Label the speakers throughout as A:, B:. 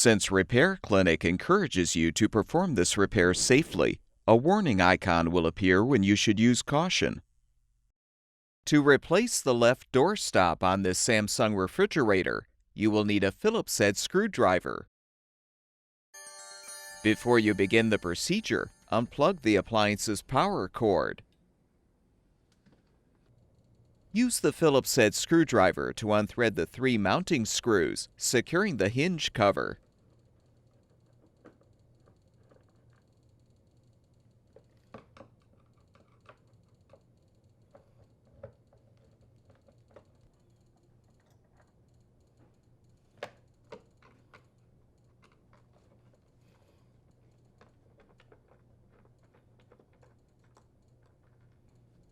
A: Since Repair Clinic encourages you to perform this repair safely, a warning icon will appear when you should use caution. To replace the left door stop on this Samsung refrigerator, you will need a Phillips head screwdriver. Before you begin the procedure, unplug the appliance's power cord. Use the Phillips head screwdriver to unthread the 3 mounting screws, securing the hinge cover.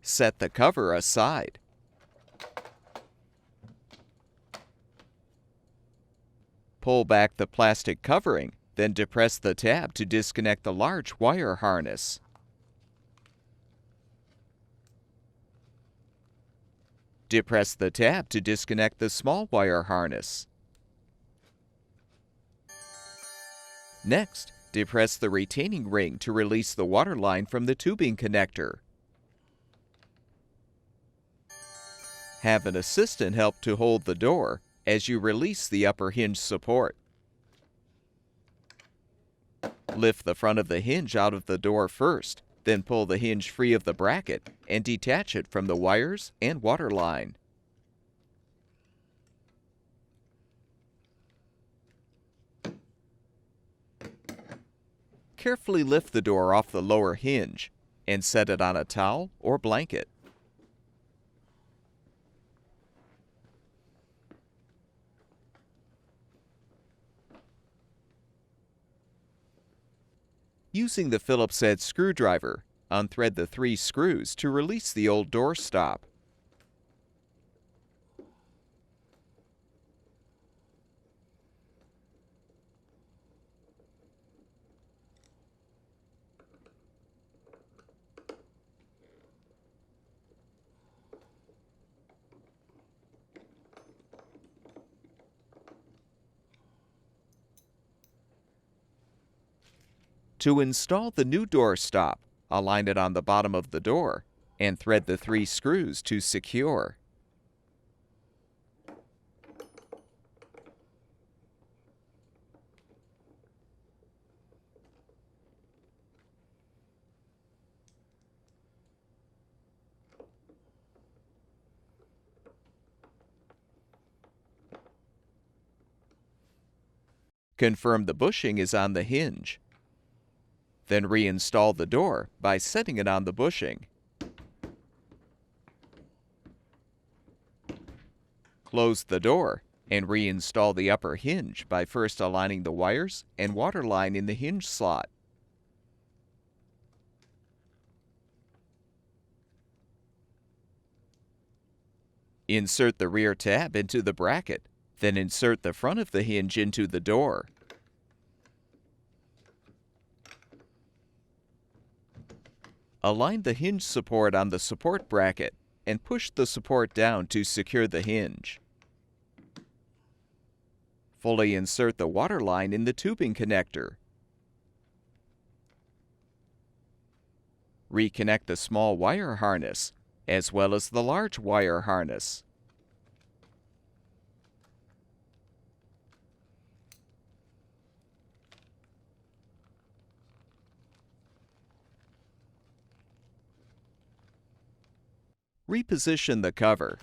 A: Set the cover aside. Pull back the plastic covering, then depress the tab to disconnect the large wire harness. Depress the tab to disconnect the small wire harness. Next, depress the retaining ring to release the water line from the tubing connector. Have an assistant help to hold the door as you release the upper hinge support. Lift the front of the hinge out of the door first, then pull the hinge free of the bracket and detach it from the wires and water line. Carefully lift the door off the lower hinge and set it on a towel or blanket. Using the Phillips head screwdriver, unthread the 3 screws to release the old door stop. To install the new door stop, align it on the bottom of the door and thread the 3 screws to secure. Confirm the bushing is on the hinge. Then reinstall the door by setting it on the bushing. Close the door and reinstall the upper hinge by first aligning the wires and water line in the hinge slot. Insert the rear tab into the bracket, then insert the front of the hinge into the door. Align the hinge support on the support bracket and push the support down to secure the hinge. Fully insert the water line in the tubing connector. Reconnect the small wire harness as well as the large wire harness. Reposition the cover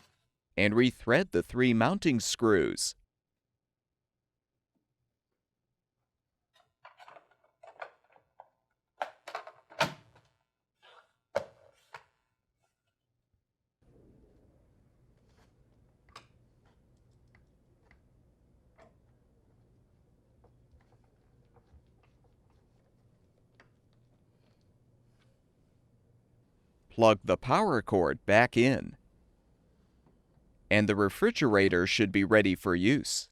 A: and rethread the 3 mounting screws. Plug the power cord back in, and the refrigerator should be ready for use.